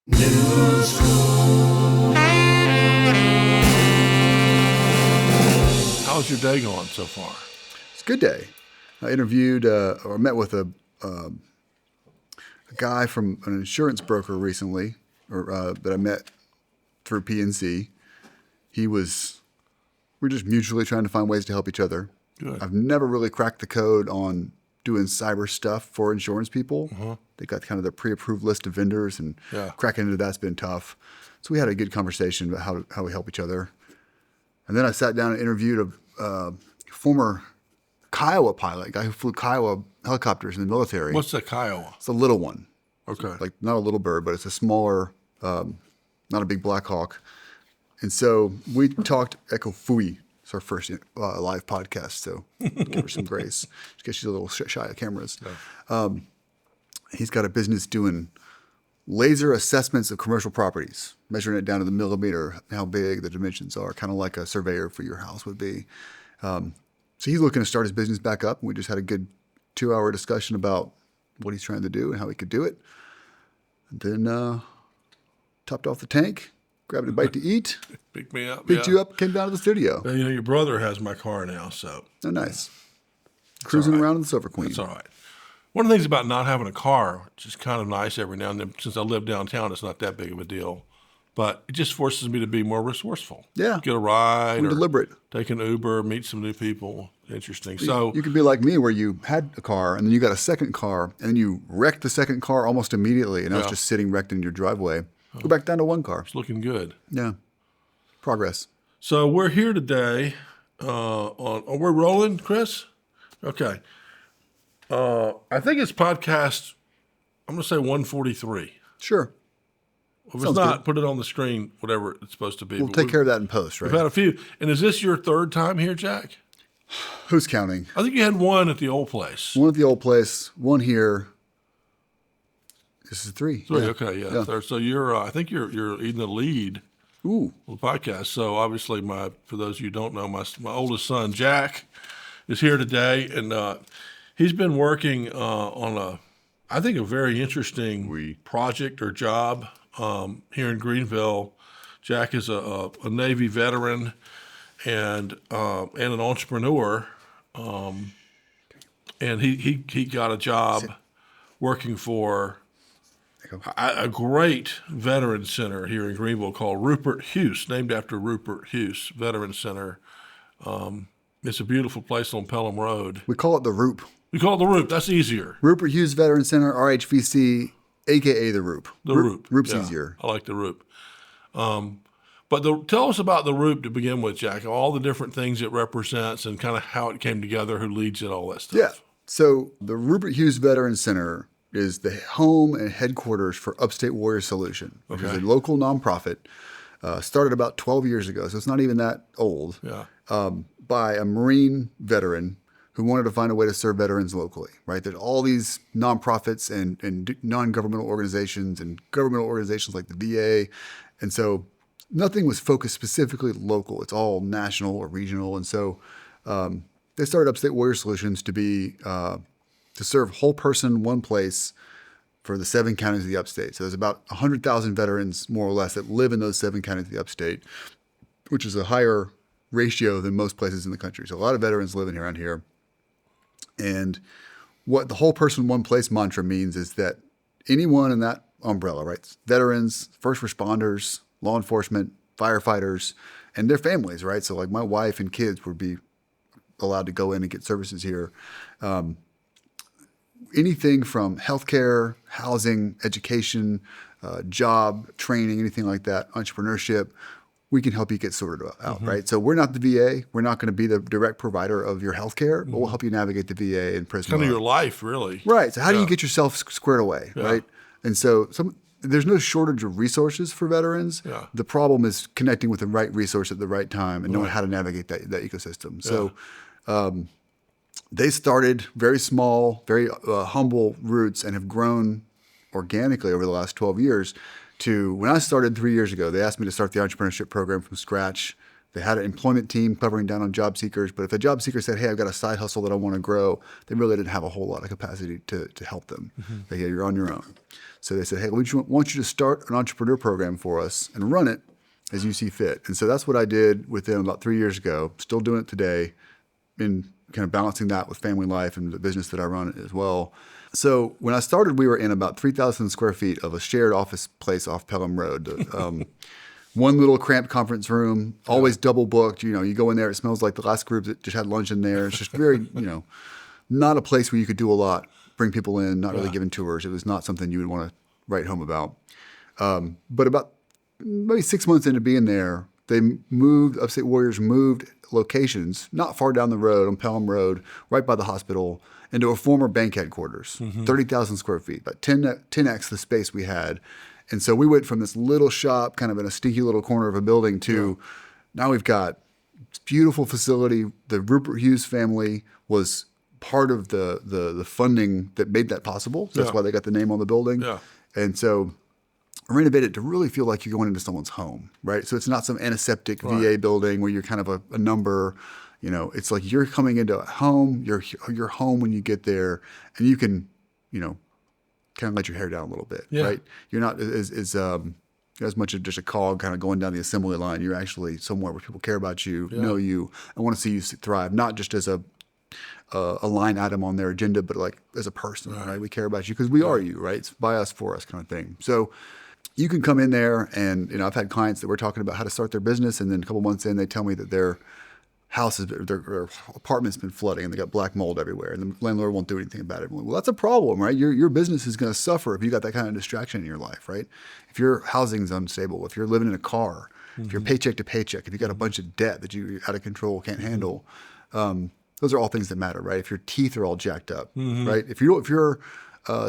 New school. How's your day going so far? It's a good day. I interviewed or met with a guy from an insurance broker recently, that I met through PNC. We're just mutually trying to find ways to help each other. Good. I've never really cracked the code on doing cyber stuff for insurance people. Uh-huh. They got kind of their pre-approved list of vendors, and Yeah. cracking into that's been tough. So we had a good conversation about how we help each other. And then I sat down and interviewed a former Kiowa pilot, a guy who flew Kiowa helicopters in the military. What's the Kiowa? It's a little one. Okay. Like not a little bird, but it's a smaller, not a big Black Hawk. And so we talked Echo Fui. It's our first live podcast, so give her some grace. Because she's a little shy of cameras. Yeah. He's got a business doing laser assessments of commercial properties, measuring it down to the millimeter, how big the dimensions are, kind of like a surveyor for your house would be. So he's looking to start his business back up. We just had a good 2-hour discussion about what he's trying to do and how he could do it. And then topped off the tank, grabbed a bite to eat, Pick me up. picked you up, came down to the studio. Well, your brother has my car now, so Oh, nice. Cruising all right. around in the Silver Queen. it's all right. One of the things about not having a car, which is kind of nice every now and then, since I live downtown, it's not that big of a deal. But it just forces me to be more resourceful. Yeah. Get a ride We're or deliberate. take an Uber, meet some new people. Interesting. So You could be like me where you had a car and then you got a second car and then you wrecked the second car almost immediately and I was Yeah. just sitting wrecked in your driveway. Go back down to one car. it's looking good. Yeah. Progress. So we're here today are we rolling, Chris? Okay. I think it's podcast, I'm going to say 143. Sure. If Sounds it's not, good. put it on the screen, whatever it's supposed to be. We'll But take we've- care of that in post, right? We've had a few. And is this your third time here, Jack? Who's counting? I think you had one at the old place. One at the old place, one here. This is three. Three, Yeah. okay, yeah. Yeah. Third. So you're, I think you're in the lead Ooh. of the podcast. So obviously, for those of you who don't know, my oldest son Jack is here today, and he's been working on I think a very interesting project or job here in Greenville. Jack is a Navy veteran and an entrepreneur, and he got a job working for a great veterans center here in Greenville called Rupert Huse, named after Rupert Huse Veterans Center. It's a beautiful place on Pelham Road. We call it the Roop. We call it the Roop. That's easier. Rupert Huse Veterans Center, RHVC, a.k.a. the Roop. The Roop. Roop's Yeah, easier. I like the Roop. But tell us about the Roop to begin with, Jack. All the different things it represents and kind of how it came together, who leads it, all that stuff. Yeah. So the Rupert Huse Veterans Center is the home and headquarters for Upstate Warrior Solution, which is Okay. a local nonprofit. Started about 12 years ago, so it's not even that old. Yeah. By a Marine veteran who wanted to find a way to serve veterans locally, right? There's all these nonprofits and non-governmental organizations and governmental organizations like the VA. And so nothing was focused specifically local. It's all national or regional. And so they started Upstate Warrior Solutions to serve whole person, one place for the 7 counties of the upstate. So there's about 100,000 veterans, more or less, that live in those 7 counties of the upstate, which is a higher ratio than most places in the country. So a lot of veterans living around here. And what the whole person, one place mantra means is that anyone in that umbrella, right? Veterans, first responders, law enforcement, firefighters, and their families, right? So like my wife and kids would be allowed to go in and get services here. Anything from healthcare, housing, education, job, training, anything like that, entrepreneurship, we can help you get sorted out, right? So we're not the VA. We're not going to be the direct provider of your healthcare, but we'll help you navigate the VA and prison. Kind of your life, really. Right. So how do you Yeah. get yourself squared away, right? And so there's no shortage of resources for veterans. Yeah. The problem is connecting with the right resource at the right time and knowing how to navigate that ecosystem. So they started very small, very humble roots and have grown organically over the last 12 years to when I started 3 years ago. They asked me to start the entrepreneurship program from scratch. They had an employment team covering down on job seekers, but if a job seeker said, hey, I've got a side hustle that I want to grow, they really didn't have a whole lot of capacity to help them. They said, you're on your own. So they said, hey, we want you to start an entrepreneur program for us and run it as you see fit. And so that's what I did with them about 3 years ago, still doing it today, and kind of balancing that with family life and the business that I run as well. So when I started, we were in about 3,000 square feet of a shared office place off Pelham Road. One little cramped conference room, always double booked. You go in there, it smells like the last group that just had lunch in there. It's just very, not a place where you could do a lot, bring people in, not really giving tours. It was not something you would want to write home about. But about maybe 6 months into being there, Upstate Warriors moved locations not far down the road on Pelham Road, right by the hospital, into a former bank headquarters, 30,000 square feet, about 10x the space we had. And so we went from this little shop kind of in a stinky little corner of a building to now we've got this beautiful facility. The Rupert Huse family was part of the funding that made that possible. So that's why they got the name on the building. Yeah. And so I renovated it to really feel like you're going into someone's home, right? So it's not some antiseptic VA building where you're kind of a number. It's like you're coming into a home, you're home when you get there, and you can, kind of let your hair down a little bit, right? You're not as much of just a cog kind of going down the assembly line. You're actually somewhere where people care about you, know you, and want to see you thrive, not just as a line item on their agenda, but like as a person, right? We care about you because we are you, right? It's by us, for us kind of thing. So you can come in there and, I've had clients that were talking about how to start their business, and then a couple months in, they tell me that their apartment's been flooding and they got black mold everywhere, and the landlord won't do anything about it. Well, that's a problem, right? Your business is going to suffer if you got that kind of distraction in your life, right? If your housing's unstable, if you're living in a car, if you're paycheck to paycheck, if you got a bunch of debt that you're out of control, can't handle, those are all things that matter, right? If your teeth are all jacked up, right? If you're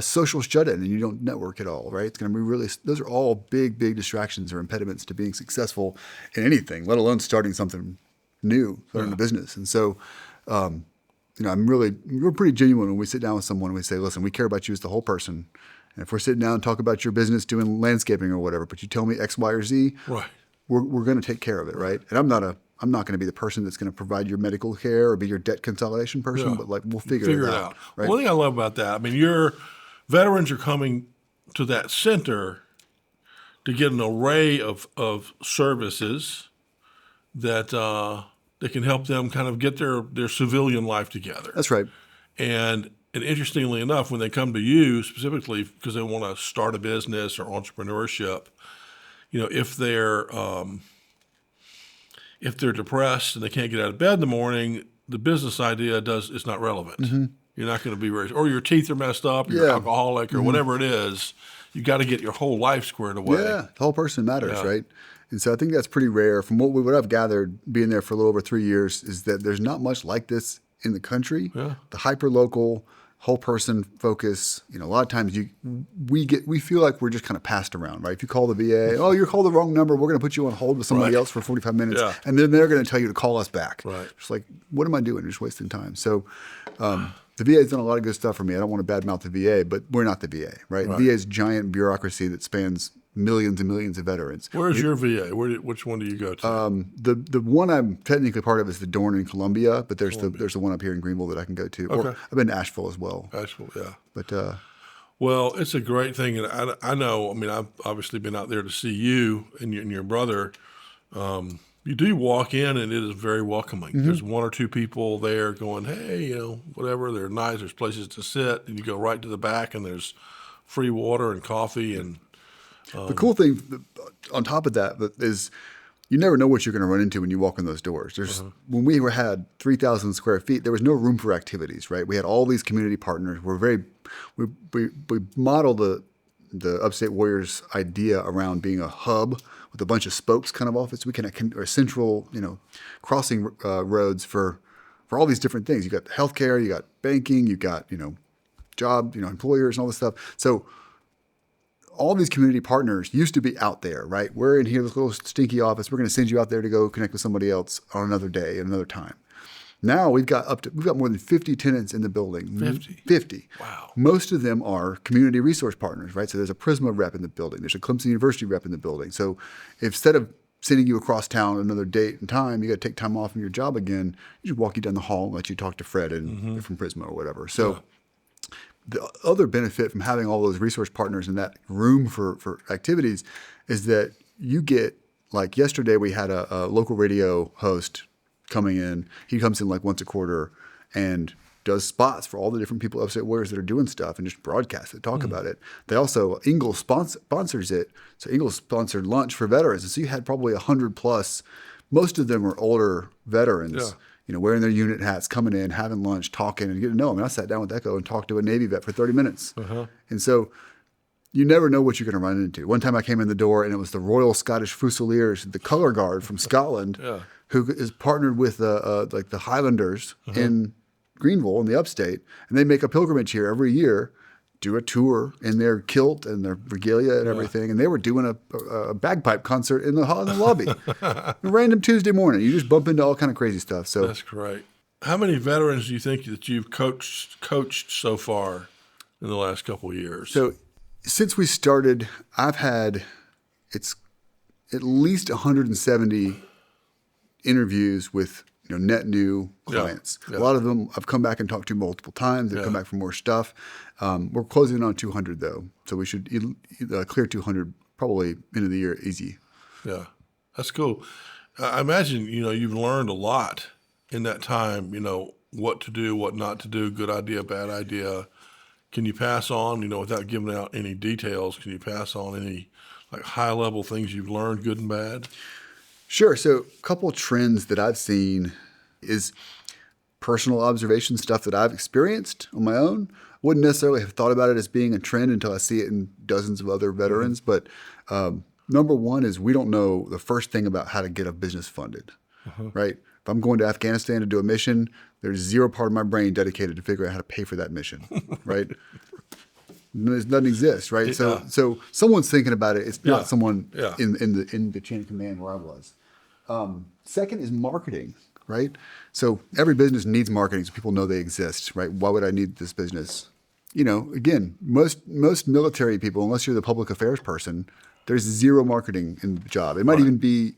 social shut-in and you don't network at all, right? It's going to be those are all big distractions or impediments to being successful in anything, let alone starting something new, starting a business. And so, we're pretty genuine when we sit down with someone and we say, listen, we care about you as the whole person. And if we're sitting down and talk about your business doing landscaping or whatever, but you tell me X, Y, or Z, we're going to take care of it, right? And I'm not going to be the person that's going to provide your medical care or be your debt consolidation person, but like we'll figure it out. Right? One thing I love about that, your veterans are coming to that center to get an array of services that can help them kind of get their civilian life together. That's right. And interestingly enough, when they come to you specifically because they want to start a business or entrepreneurship, if they're depressed and they can't get out of bed in the morning, the business idea is not relevant. You're not going to be or your teeth are messed up, you're alcoholic or whatever it is. You got to get your whole life squared away. Yeah, the whole person matters, right? And so I think that's pretty rare. From what I've gathered, being there for a little over 3 years, is that there's not much like this in the country. Yeah. The hyper-local, whole person focus. A lot of times we feel like we're just kind of passed around, right? If you call the VA, oh, you're called the wrong number, we're going to put you on hold with somebody else for 45 minutes, and then they're going to tell you to call us back. Right. Just like, what am I doing? Just wasting time. So the VA's done a lot of good stuff for me. I don't want to badmouth the VA, but we're not the VA, right? The VA's giant bureaucracy that spans millions and millions of veterans. Where's your VA? Which one do you go to? The one I'm technically part of is the Dorn in Columbia, but there's the one up here in Greenville that I can go to. Okay. Or I've been to Asheville as well. Asheville, yeah. But well, it's a great thing, and I know. I've obviously been out there to see you and your brother. You do walk in, and it is very welcoming. There's one or two people there going, hey, whatever. They're nice. There's places to sit, and you go right to the back, and there's free water and coffee and. The cool thing on top of that is you never know what you're going to run into when you walk in those doors. When we had 3,000 square feet, there was no room for activities, right? We had all these community partners. We modeled the Upstate Warriors idea around being a hub with a bunch of spokes kind of off it, so we can or central, crossing roads for all these different things. You got healthcare, you got banking, you got job, employers and all this stuff. So all these community partners used to be out there, right? We're in here, this little stinky office. We're going to send you out there to go connect with somebody else on another day, another time. Now we've got more than 50 tenants in the building. 50. Wow. Most of them are community resource partners, right? So there's a Prisma rep in the building. There's a Clemson University rep in the building. So instead of sending you across town another date and time. You got to take time off from your job again. You just walk you down the hall and let you talk to Fred and from Prisma or whatever. So the other benefit from having all those resource partners in that room for activities is that you get, like yesterday we had a local radio host coming in. He comes in like once a quarter and does spots for all the different people upstate Warriors that are doing stuff and just broadcast it, talk about it. They also, Ingalls sponsors it. So Ingalls sponsored lunch for veterans. And so you had probably 100 plus. Most of them are older veterans, wearing their unit hats, coming in, having lunch, talking, and getting to know them. I sat down with Echo and talked to a Navy vet for 30 minutes. And so you never know what you're going to run into. One time I came in the door and it was the Royal Scottish Fusiliers, the color guard from Scotland, who is partnered with like the Highlanders in Greenville in the upstate, and they make a pilgrimage here every year, do a tour in their kilt and their regalia and everything, and they were doing a bagpipe concert in the lobby. A random Tuesday morning. You just bump into all kind of crazy stuff. So that's great. How many veterans do you think that you've coached so far in the last couple of years? So since we started, I've had it's at least 170 interviews with net new clients. A lot of them I've come back and talked to multiple times. They've come back for more stuff. We're closing in on 200 though, so we should clear 200 probably end of the year easy. Yeah, that's cool. I imagine you've learned a lot in that time. What to do, what not to do, good idea, bad idea. Can you pass on, without giving out any details? Can you pass on any like high level things you've learned, good and bad? Sure. So a couple of trends that I've seen is personal observation stuff that I've experienced on my own. Wouldn't necessarily have thought about it as being a trend until I see it in dozens of other veterans. But number one is we don't know the first thing about how to get a business funded, right? If I'm going to Afghanistan to do a mission, there's zero part of my brain dedicated to figure out how to pay for that mission, right? It doesn't exist, right? So someone's thinking about it. It's not someone in the chain of command where I was. Second is marketing, right? So every business needs marketing so people know they exist, right? Why would I need this business? Again, most military people, unless you're the public affairs person, there's zero marketing in the job. It might even be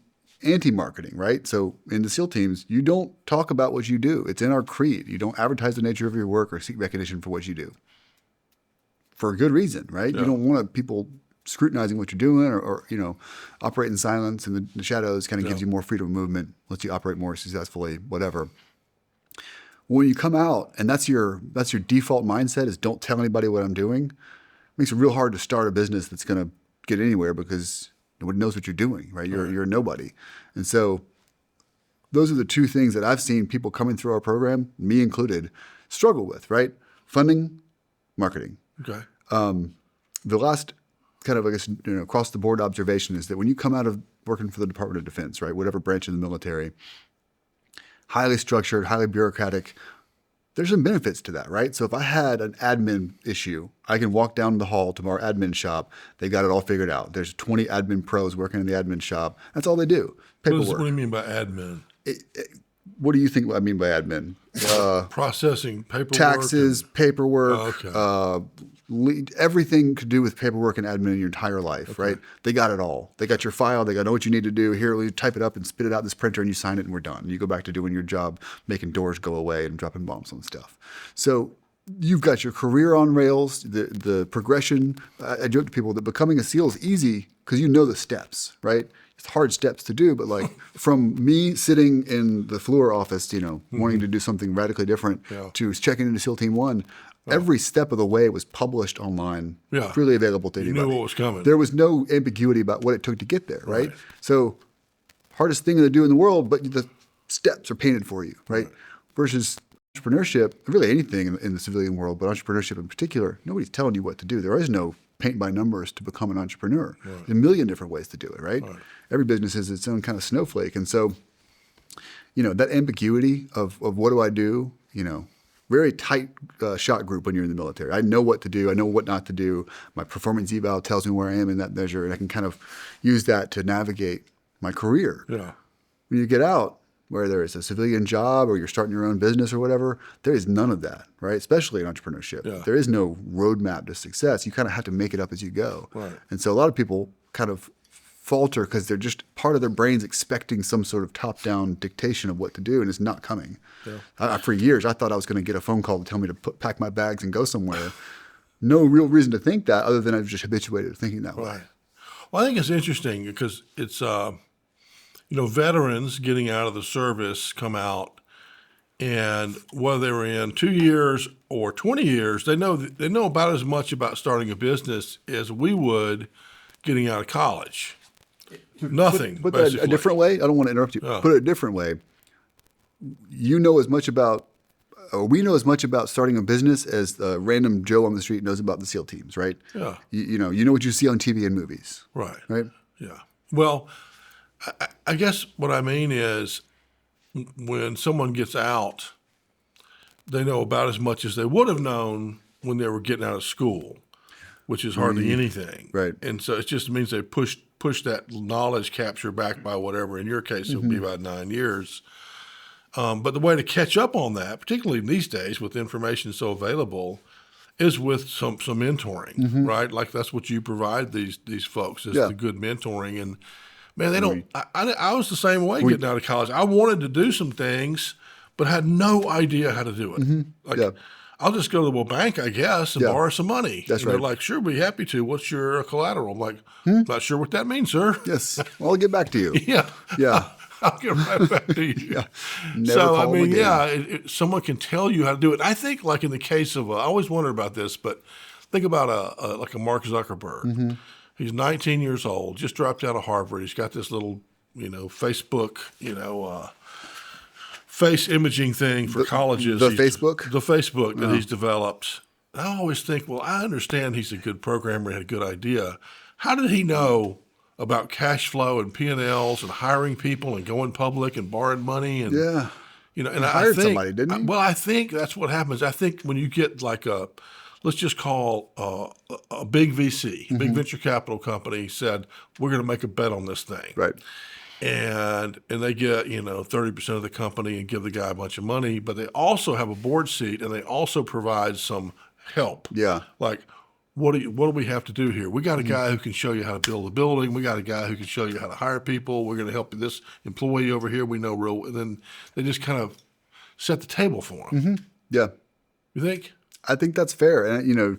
anti-marketing, right? So in the SEAL teams, you don't talk about what you do. It's in our creed. You don't advertise the nature of your work or seek recognition for what you do. For a good reason, right? You don't want people scrutinizing what you're doing or operate in silence in the shadows kind of gives you more freedom of movement, lets you operate more successfully, whatever. When you come out and that's your default mindset is don't tell anybody what I'm doing, it makes it real hard to start a business that's going to get anywhere because nobody knows what you're doing, right? You're a nobody. And so those are the two things that I've seen people coming through our program, me included, struggle with, right? Funding, marketing. Okay. The last kind of, across the board observation is that when you come out of working for the Department of Defense, right, whatever branch of the military, highly structured, highly bureaucratic, there's some benefits to that, right? So if I had an admin issue, I can walk down the hall to our admin shop. They got it all figured out. There's 20 admin pros working in the admin shop. That's all they do. Paperwork. What do you mean by admin? What do you think I mean by admin? Processing paperwork. Taxes, paperwork, everything to do with paperwork and admin in your entire life, right? They got it all. They got your file. They got to know what you need to do. Here, you type it up and spit it out in this printer and you sign it and we're done. You go back to doing your job, making doors go away and dropping bombs on stuff. So you've got your career on rails, the progression. I joke to people that becoming a SEAL is easy because you know the steps, right? It's hard steps to do, but like from me sitting in the Fluor office, wanting to do something radically different to checking into SEAL Team 1, every step of the way was published online, freely available to anybody. You knew what was coming. There was no ambiguity about what it took to get there, right? So hardest thing to do in the world, but the steps are painted for you, right? Versus entrepreneurship, really anything in the civilian world, but entrepreneurship in particular, nobody's telling you what to do. There is no paint by numbers to become an entrepreneur. There's a million different ways to do it, right? Every business has its own kind of snowflake. And so, that ambiguity of what do I do, very tight shot group when you're in the military. I know what to do. I know what not to do. My performance eval tells me where I am in that measure, and I can kind of use that to navigate my career. When you get out, whether it's a civilian job or you're starting your own business or whatever, there is none of that, right? Especially in entrepreneurship. There is no roadmap to success. You kind of have to make it up as you go. And so a lot of people kind of falter because they're just part of their brains expecting some sort of top-down dictation of what to do, and it's not coming. Yeah. For years, I thought I was going to get a phone call to tell me to pack my bags and go somewhere. No real reason to think that other than I've just habituated to thinking that way. Well, I think it's interesting because it's, veterans getting out of the service come out, and whether they were in 2 years or 20 years, they know about as much about starting a business as we would getting out of college. Nothing. Put that a different way. I don't want to interrupt you. Put it a different way. You know as much about, or we know as much about starting a business as the random Joe on the street knows about the SEAL teams, right? Yeah. You know what you see on TV and movies. Right. Right? Yeah. Well, I guess what I mean is when someone gets out, they know about as much as they would have known when they were getting out of school, which is hardly anything. Right. And so it just means they push that knowledge capture back by whatever. In your case, it'll be about 9 years. But the way to catch up on that, particularly these days with information so available, is with some mentoring, right? Like that's what you provide these folks is the good mentoring. And man, they don't. I was the same way getting out of college. I wanted to do some things, but had no idea how to do it. I'll just go to the bank, I guess, and borrow some money. That's and right. They're like, sure, be happy to. What's your collateral? I'm like, not sure what that means, sir. Yes. Well, I'll get back to you. Yeah. I'll get right back to you. Never So, I call them mean, again. someone can tell you how to do it. I think, like in the case of, I always wonder about this, but think about like a Mark Zuckerberg. He's 19 years old, just dropped out of Harvard. He's got this little, Facebook, face imaging thing for colleges. The Facebook? The Facebook that he's developed. I always think, well, I understand he's a good programmer, had a good idea. How did he know about cash flow and P&Ls and hiring people and going public and borrowing money? And, and he I hired think, somebody, didn't he? Well, I think that's what happens. I think when you get like let's just call a big VC, big venture capital company said, we're going to make a bet on this thing. Right. And they get 30% of the company and give the guy a bunch of money, but they also have a board seat and they also provide some help. Yeah. Like, what do we have to do here? We got a guy who can show you how to build a building. We got a guy who can show you how to hire people. We're going to help you. This employee over here, we know real. And then they just kind of set the table for him. Yeah. You think? I think that's fair. And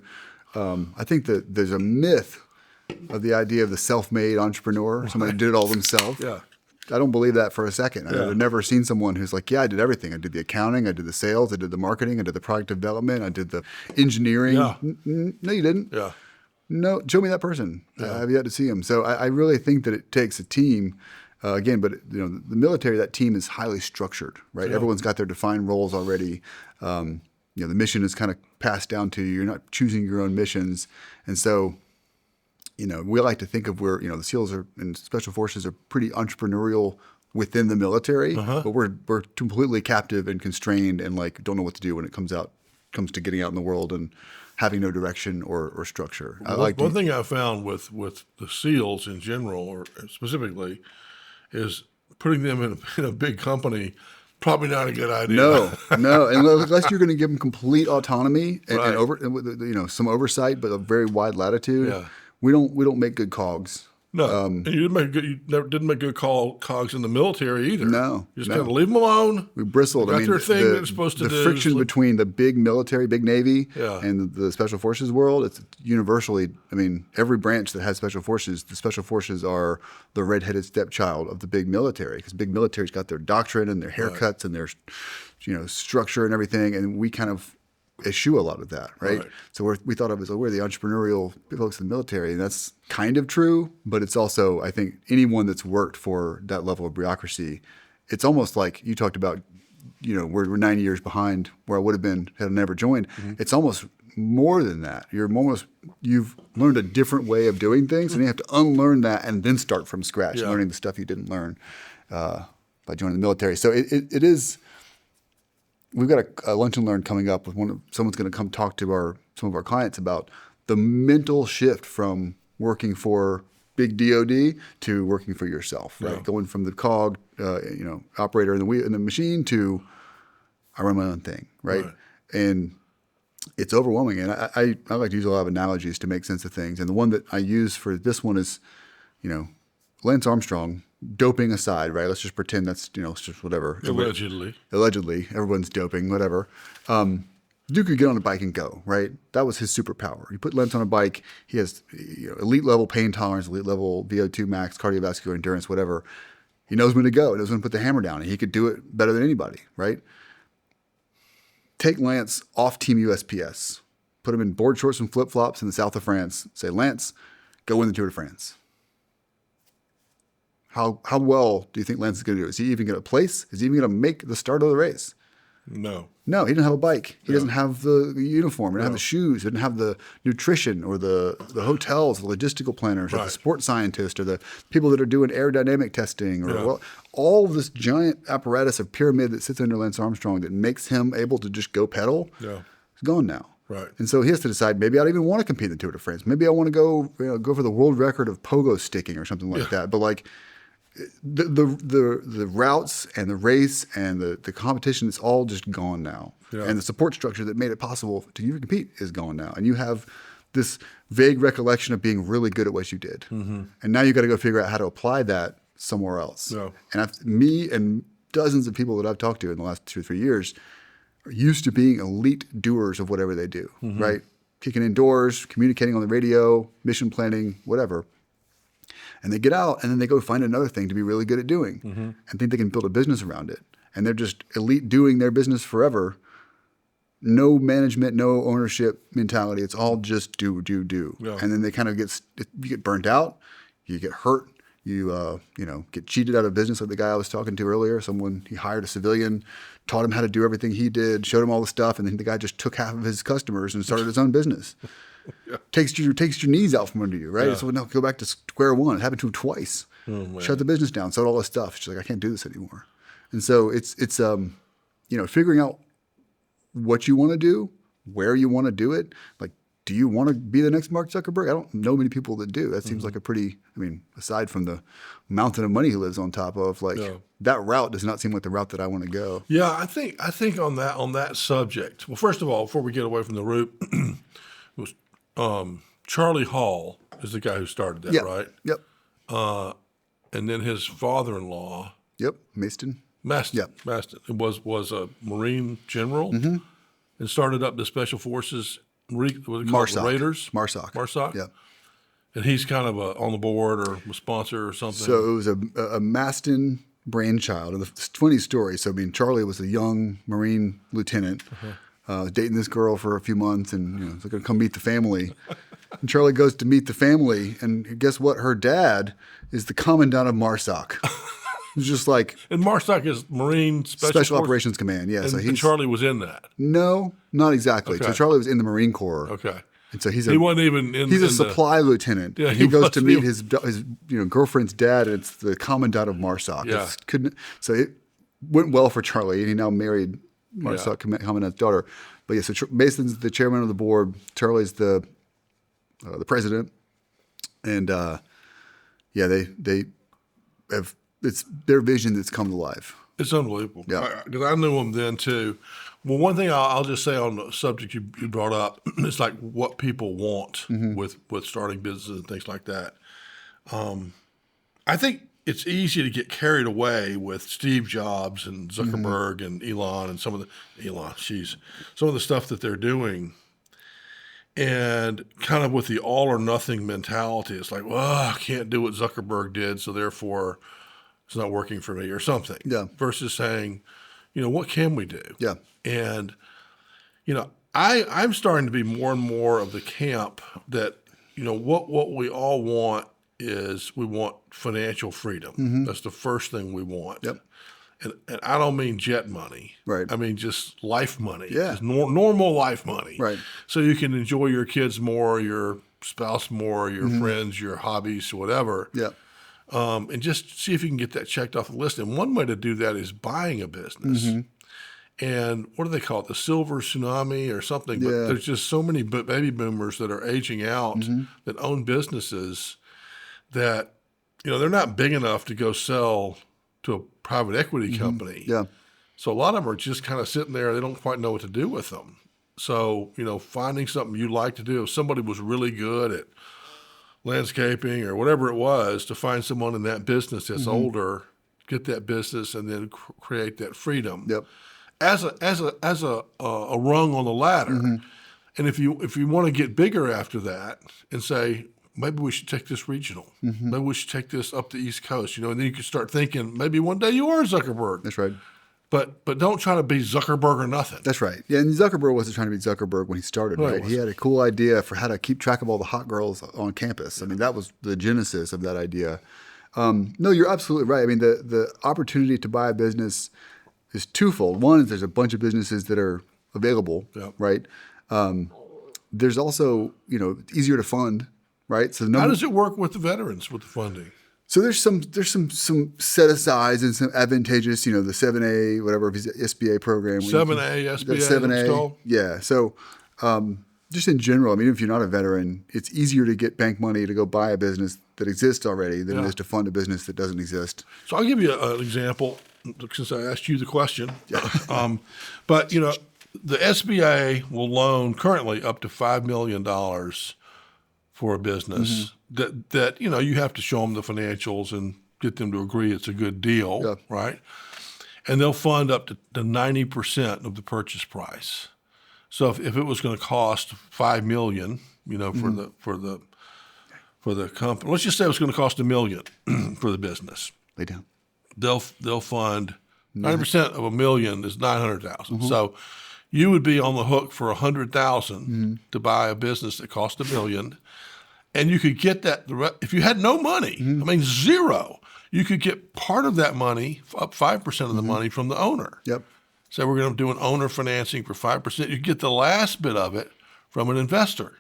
I think that there's a myth of the idea of the self-made entrepreneur, somebody who did it all themselves. Yeah. I don't believe that for a second. I've never seen someone who's like, I did everything. I did the accounting, I did the sales, I did the marketing, I did the product development, I did the engineering. Yeah. No, you didn't. Yeah. No, show me that person. I've yet to see him. So I really think that it takes a team. Again, but the military, that team is highly structured, right? Yeah. Everyone's got their defined roles already. The mission is kind of passed down to you. You're not choosing your own missions, and so. We like to think of where, the SEALs and Special Forces are pretty entrepreneurial within the military, but we're completely captive and constrained and don't know what to do when it comes to getting out in the world and having no direction or structure. One thing I found with the SEALs in general, or specifically, is putting them in a big company. Probably not a good idea. No, unless you're going to give them complete autonomy and some oversight, but a very wide latitude. Yeah. We don't make good cogs. No, and you didn't make good cogs in the military either. No, you just kind of leave them alone. We bristled. Got their thing that it's supposed to do. The friction between the big military, big Navy, Yeah. and the Special Forces world, it's universally. Every branch that has Special Forces, the Special Forces are the redheaded stepchild of the big military, because big military's got their doctrine and their haircuts and their, structure and everything, and we kind of eschew a lot of that, right? So we thought of as we're the entrepreneurial folks in the military, and that's kind of true, but it's also, I think, anyone that's worked for that level of bureaucracy, it's almost like you talked about, we're 9 years behind where I would have been had I never joined. Mm-hmm. It's almost more than that. You've learned a different way of doing things, and you have to unlearn that and then start from scratch, learning the stuff you didn't learn by joining the military. So it is. We've got a lunch and learn coming up with someone's going to come talk to some of our clients about the mental shift from working for big DoD to working for yourself, right? Going from the cog, operator in the machine to I run my own thing, right? And it's overwhelming. And I like to use a lot of analogies to make sense of things. And the one that I use for this one is, Lance Armstrong, doping aside, right? Let's just pretend that's, it's just whatever. Allegedly. Allegedly, everyone's doping, whatever. Duke could get on a bike and go, right? That was his superpower. You put Lance on a bike, he has elite level pain tolerance, elite level VO2 max, cardiovascular endurance, whatever. He knows when to go. He knows when to put the hammer down. And he could do it better than anybody, right? Take Lance off Team USPS. Put him in board shorts and flip-flops in the south of France. Say, Lance, go win the Tour de France. How well do you think Lance is going to do? Is he even going to place? Is he even going to make the start of the race? No, he doesn't have a bike. He doesn't have the uniform. He doesn't have the shoes. He doesn't have the nutrition or the hotels, the logistical planners, or the sports scientists, or the people that are doing aerodynamic testing, or all of this giant apparatus of pyramid that sits under Lance Armstrong that makes him able to just go pedal. Is gone now. Right. And so he has to decide, maybe I don't even want to compete in the Tour de France. Maybe I want to go for the world record of pogo sticking or something like that. But like, the routes and the race and the competition, it's all just gone now. And the support structure that made it possible to even compete is gone now. And you have this vague recollection of being really good at what you did. And now you got to go figure out how to apply that somewhere else. And me and dozens of people that I've talked to in the last 2 or 3 years are used to being elite doers of whatever they do, right? Kicking indoors, communicating on the radio, mission planning, whatever. And they get out and then they go find another thing to be really good at doing and think they can build a business around it. And they're just elite doing their business forever. No management, no ownership mentality. It's all just do. And then they kind of you get burnt out, you get hurt, you get cheated out of business, like the guy I was talking to earlier. He hired a civilian, taught him how to do everything he did, showed him all the stuff, and then the guy just took half of his customers and started his own business. Takes your knees out from under you, right? So now go back to square one. It happened to him twice. Shut the business down, sold all this stuff. She's like, I can't do this anymore. And so it's figuring out what you want to do, where you want to do it. Like, do you want to be the next Mark Zuckerberg? I don't know many people that do. That seems like a pretty, aside from the mountain of money he lives on top of, that route does not seem like the route that I want to go. Yeah, I think on that subject. Well, first of all, before we get away from the root, it was Charlie Hall is the guy who started that, right? Yep. And then his father-in-law. Yep, Maston. Yep. Maston. It was a Marine general and started up the Special Forces. Marsoc. Raiders? Marsoc. Yep. And he's kind of on the board or a sponsor or something. So it was a Maston brainchild. And the funny story. So, Charlie was a young Marine lieutenant, dating this girl for a few months and, going to come meet the family. And Charlie goes to meet the family. And guess what? Her dad is the commandant of Marsoc. It's just like... And Marsoc is Marine Special Operations Command, yeah. And Charlie was in that? No, not exactly. Okay. So Charlie was in the Marine Corps. Okay. And so he wasn't even in... He's a supply lieutenant. Yeah, he goes to meet his girlfriend's dad, and it's the commandant of Marsoc. Yeah. So it went well for Charlie, and he now married Marsoc commandant's daughter. But yeah, so Mason's the chairman of the board. Charlie's the president. And they have... It's their vision that's come to life. It's unbelievable. Yeah. Because I knew them then too. Well, one thing I'll just say on the subject you brought up, it's like what people want with starting businesses and things like that. I think it's easy to get carried away with Steve Jobs and Zuckerberg and Elon and some of the stuff that they're doing. And kind of with the all or nothing mentality. It's like, well, I can't do what Zuckerberg did, so therefore it's not working for me or something. Yeah. Versus saying, what can we do? Yeah. And, I'm starting to be more and more of the camp that, what we all want is we want financial freedom. That's the first thing we want. Yep. And I don't mean jet money. Right. I mean just life money. Yeah. Just normal life money. Right. So you can enjoy your kids more, your spouse more, your friends, your hobbies, whatever. Yeah. And just see if you can get that checked off the list. And one way to do that is buying a business. And what do they call it? The silver tsunami or something. But there's just so many baby boomers that are aging out that own businesses that, they're not big enough to go sell to a private equity company. Yeah. So a lot of them are just kind of sitting there. They don't quite know what to do with them. So, finding something you like to do. If somebody was really good at landscaping or whatever it was, to find someone in that business that's Mm-hmm. older, get that business, and then create that freedom Yep. as a rung on the ladder. Mm-hmm. And if you want to get bigger after that and say, maybe we should take this regional, Mm-hmm. maybe we should take this up the East Coast, and then you can start thinking maybe one day you are Zuckerberg. That's right. But don't try to be Zuckerberg or nothing. That's right. Yeah, and Zuckerberg wasn't trying to be Zuckerberg when he started, No, he right? He wasn't. had a cool idea for how to keep track of all the hot girls on campus. I mean, that was the genesis of that idea. No, you're absolutely right. I mean, the opportunity to buy a business is twofold. One is there's a bunch of businesses that are available, Yep. right? There's also, it's easier to fund, right? So How does it work with the veterans with the funding? So there's some set asides and some advantageous, the 7A, whatever, if it's an SBA program. 7A, SBA, That's 7A. it's called? Yeah. So just in general, I mean, if you're not a veteran, it's easier to get bank money to go buy a business that exists already than it is to fund a business that doesn't exist. So I'll give you an example since I asked you the question. But, the SBA will loan currently up to $5 million for a business that you have to show them the financials and get them to agree it's a good deal, right? And they'll fund up to 90% of the purchase price. So if it was going to cost $5 million, for the company, let's just say it was going to cost $1 million for the business. Lay down. They'll fund 90% of $1 million is $900,000. So you would be on the hook for $100,000 to buy a business that cost $1 million. And you could get that if you had no money, I mean zero, you could get part of that money, up 5% of the money from the owner. Yep. So we're going to do an owner financing for 5%. You get the last bit of it from an investor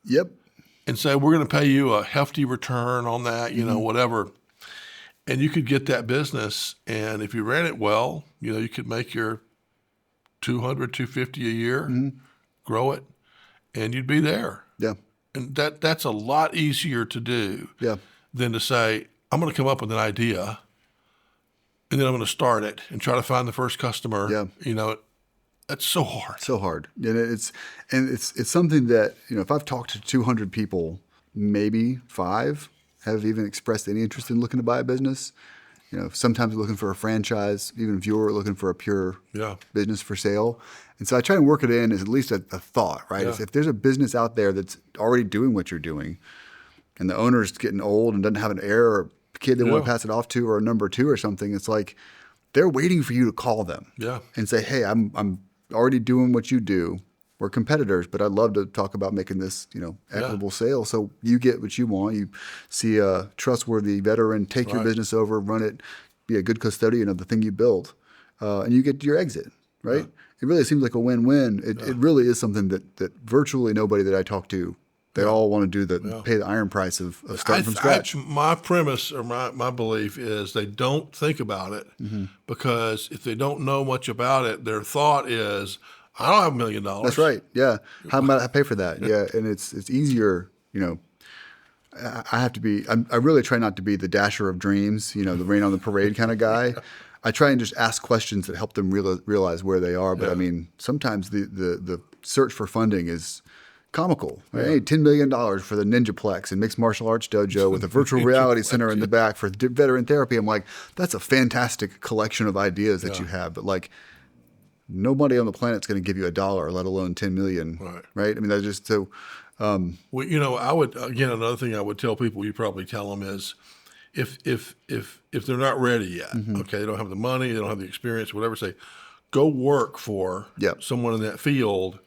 Yep. and say, we're going to pay you a hefty return on that, whatever. And you could get that business. And if you ran it well, you could make your $200, $250 a year, grow it, and you'd be there. Yeah. And that's a lot easier to do Yeah. than to say, I'm going to come up with an idea and then I'm going to start it and try to find the first customer. Yeah. That's so hard. So hard. And it's something that, if I've talked to 200 people, maybe 5 have even expressed any interest in looking to buy a business. Sometimes looking for a franchise, even if you're looking for a pure business for sale. And so I try to work it in as at least a thought, right? Yeah. If there's a business out there that's already doing what you're doing and the owner's getting old and doesn't have an heir or a kid they want to pass it off to or a number 2 or something, it's like they're waiting for you to call them and say, hey, I'm already doing what you do. We're competitors, but I'd love to talk about making this, equitable sale. So you get what you want. You see a trustworthy veteran take your business over, run it, be a good custodian of the thing you built, and you get your exit, right? It really seems like a win-win. It really is something that virtually nobody that I talk to, they all want to do pay the iron price of starting from scratch. My premise or my belief is they don't think about it because if they don't know much about it, their thought is, I don't have $1 million. That's right. Yeah. How about I pay for that? Yeah. And it's easier, I have to be, I really try not to be the dasher of dreams, the rain on the parade kind of guy. I try and just ask questions that help them realize where they are. But I mean, sometimes the search for funding is comical. Right? Hey, $10 million for the Ninjaplex and Mixed Martial Arts Dojo with a virtual reality center in the back for veteran therapy. I'm like, that's a fantastic collection of ideas that you have. But like, nobody on the planet's going to give you $1, let alone 10 million. Right. I mean, that's just so. Well, I would, again, another thing I would tell people, you probably tell them is if they're not ready yet, okay, they don't have the money, they don't have the experience, whatever, say, go work for someone in that field.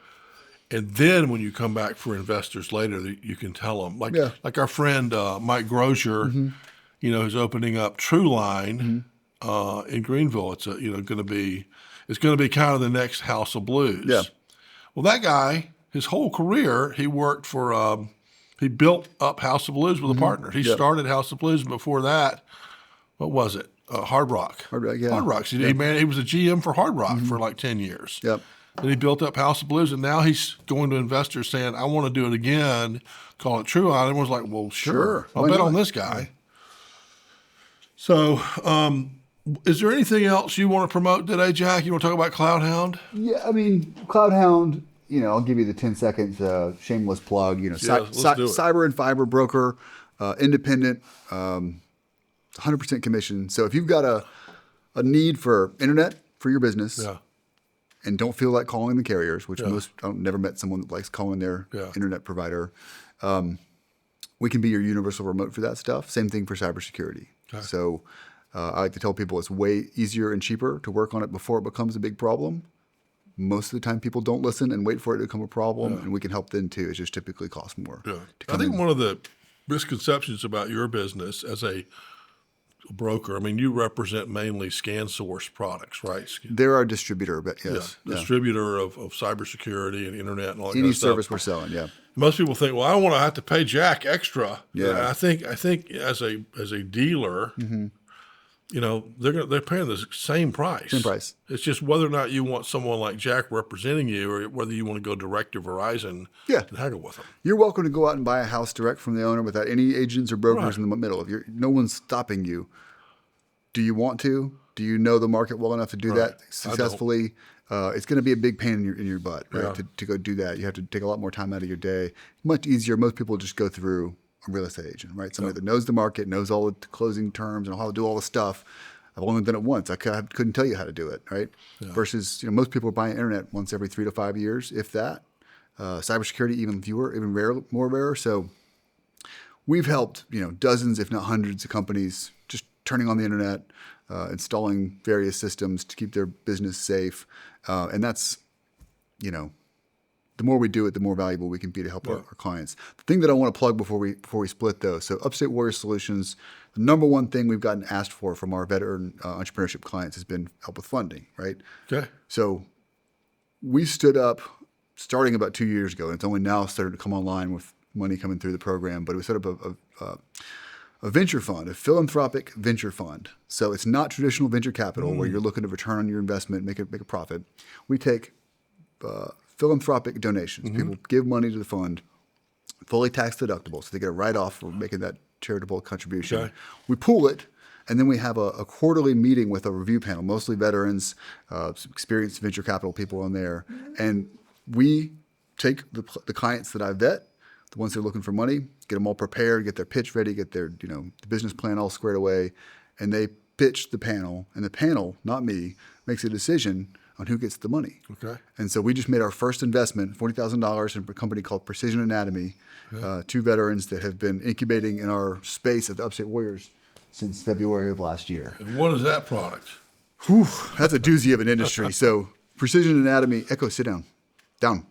And then when you come back for investors later, you can tell them, like our friend Mike Grozier, who's opening up True Line in Greenville. It's going to be kind of the next House of Blues. Yeah. Well, that guy, his whole career, he worked for, he built up House of Blues with a partner. He started House of Blues, and before that, what was it? Hard Rock. Hard Rock, yeah. Hard Rock. He was a GM for Hard Rock for like 10 years. Yep. Then he built up House of Blues, and now he's going to investors saying, I want to do it again, call it True Line. Everyone's like, well, sure. I'll bet on this guy. So, is there anything else you want to promote today, Jack? You want to talk about Cloudhound? Yeah, I mean, Cloudhound, I'll give you the 10-second shameless plug. let's do it. Cyber and fiber broker, independent, 100% commission. So if you've got a need for internet for your business, Yeah. and don't feel like calling the carriers, which I've never met someone that likes calling their internet provider. We can be your universal remote for that stuff. Same thing for cybersecurity. Okay. So I like to tell people it's way easier and cheaper to work on it before it becomes a big problem. Most of the time people don't listen and wait for it to become a problem, and we can help them too. It just typically costs more. Yeah. I think one of the misconceptions about your business as a broker, I mean, you represent mainly ScanSource products, right? They're our distributor, but yes. Yeah. Distributor of cybersecurity and internet and all that Any kind of service stuff. we're selling, yeah. Most people think, well, I don't want to have to pay Jack extra. Yeah. And I think as a dealer, they're paying the same price. Same price. It's just whether or not you want someone like Jack representing you, or whether you want to go direct to Verizon and haggle with them. You're welcome to go out and buy a house direct from the owner without any agents or brokers in the middle. No one's stopping you. Do you want to? Do you know the market well enough to do that successfully? It's going to be a big pain in your butt, right? To go do that. You have to take a lot more time out of your day. Much easier. Most people just go through a real estate agent, right? Somebody that knows the market, knows all the closing terms and how to do all the stuff. I've only done it once. I couldn't tell you how to do it, right? Yeah. Versus, most people are buying internet once every 3 to 5 years, if that. Cybersecurity, even fewer, more rare. So we've helped, dozens, if not hundreds of companies just turning on the internet, installing various systems to keep their business safe. And that's, the more we do it, the more valuable we can be to help our clients. The thing that I want to plug before we split though, so Upstate Warrior Solutions, the number one thing we've gotten asked for from our veteran entrepreneurship clients has been help with funding, right? Okay. So we stood up starting about 2 years ago, and it's only now started to come online with money coming through the program, but we set up a venture fund, a philanthropic venture fund. So it's not traditional venture capital where you're looking to return on your investment, make a profit. We take philanthropic donations. People give money to the fund, fully tax deductible, so they get a write-off for making that charitable contribution. Okay. We pool it, and then we have a quarterly meeting with a review panel, mostly veterans, some experienced venture capital people on there, and we take the clients that I vet, the ones that are looking for money, get them all prepared, get their pitch ready, get their the business plan all squared away, and they pitch the panel, and the panel, not me, makes a decision on who gets the money. Okay. And so we just made our first investment, $40,000 in a company called Precision Anatomy, 2 veterans that have been incubating in our space at the Upstate Warriors since February of last year. And what is that product? Whew, that's a doozy of an industry. So Precision Anatomy, Echo, sit down. Down.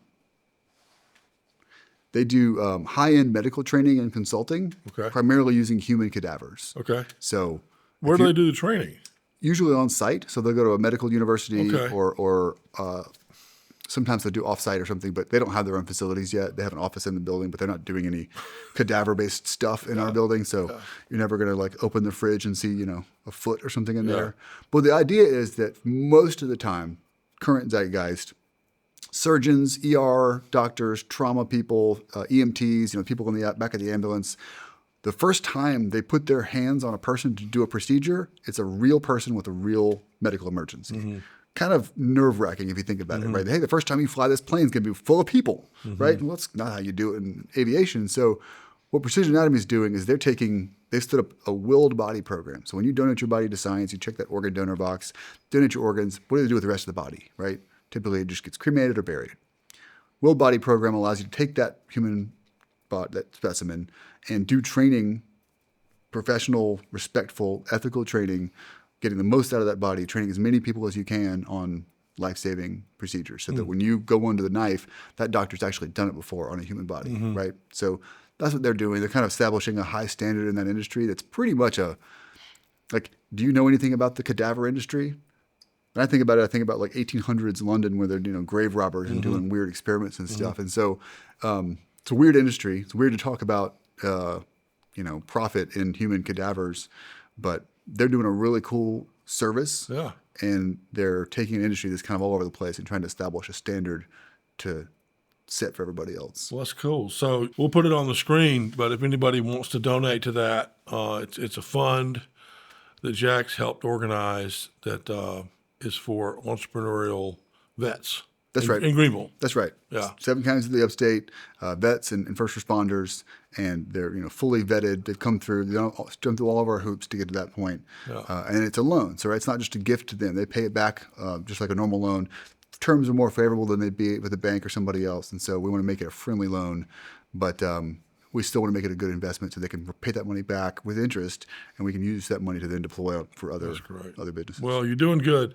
They do high-end medical training and consulting, primarily using human cadavers. Okay. So where do they do the training? Usually on site. So they'll go to a medical university or sometimes they do off-site or something, but they don't have their own facilities yet. They have an office in the building, but they're not doing any cadaver-based stuff in our building. So you're never going to open the fridge and see, a foot or something in there. But the idea is that most of the time, current zeitgeist, surgeons, ER, doctors, trauma people, EMTs, people in the back of the ambulance, the first time they put their hands on a person to do a procedure, it's a real person with a real medical emergency. Kind of nerve-wracking if you think about it, right? Hey, the first time you fly this plane is going to be full of people, right? Well, that's not how you do it in aviation. So what Precision Anatomy is doing is they've stood up a willed body program. So when you donate your body to science, you check that organ donor box, donate your organs, what do they do with the rest of the body, right? Typically, it just gets cremated or buried. Willed body program allows you to take that human body, that specimen, and do training, professional, respectful, ethical training, getting the most out of that body, training as many people as you can on life-saving procedures so that when you go under the knife, that doctor's actually done it before on a human body, right? So that's what they're doing. They're kind of establishing a high standard in that industry that's pretty much do you know anything about the cadaver industry? When I think about it, I think about 1800s London where they're, grave robbers and doing weird experiments and stuff. And so it's a weird industry. It's weird to talk about, profit in human cadavers, but they're doing a really cool service. Yeah. And they're taking an industry that's kind of all over the place and trying to establish a standard to set for everybody else. Well, that's cool. So we'll put it on the screen, but if anybody wants to donate to that, it's a fund that Jack's helped organize that is for entrepreneurial vets. That's right. In Greenville. That's right. Yeah. 7 counties of the upstate, vets and first responders, and they're fully vetted. They've come through. They don't jump through all of our hoops to get to that point. Yeah. And it's a loan, so it's not just a gift to them. They pay it back just like a normal loan. Terms are more favorable than they'd be with a bank or somebody else, and so we want to make it a friendly loan, but we still want to make it a good investment so they can pay that money back with interest, and we can use that money to then deploy out for other businesses. Well, you're doing good.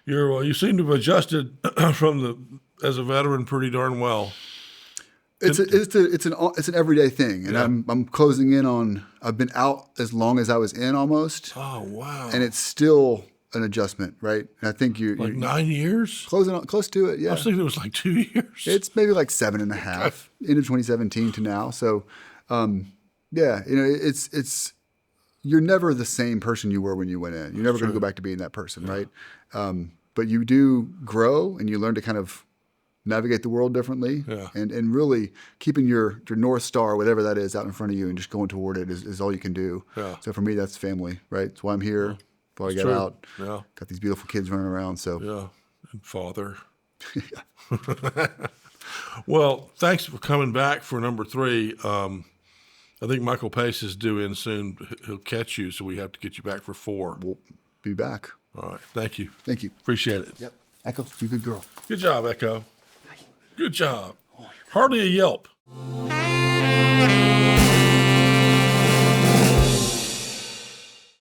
You seem to have adjusted as a veteran pretty darn well. It's an everyday thing, and I'm closing in on. I've been out as long as I was in almost. Oh wow! And it's still an adjustment, right? And I think you're 9 years, close to it. Yeah, I was thinking it was like 2 years. It's maybe like 7.5 into 2017 to now. So, it's you're never the same person you were when you went in. You're never going to go back to being that person, right? But you do grow, and you learn to kind of navigate the world differently, and really keeping your North Star, whatever that is, out in front of you and just going toward it is all you can do. Yeah. So for me, that's family, right? That's why I'm here. Before I get out, got these beautiful kids running around. So and father. Well, thanks for coming back for number 3. I think Michael Pace is due in soon. He'll catch you, so we have to get you back for 4. We'll be back. All right. Thank you. Thank you. Appreciate it. Yep. Echo, you good girl. Good job, Echo. Good job. Hardly a yelp.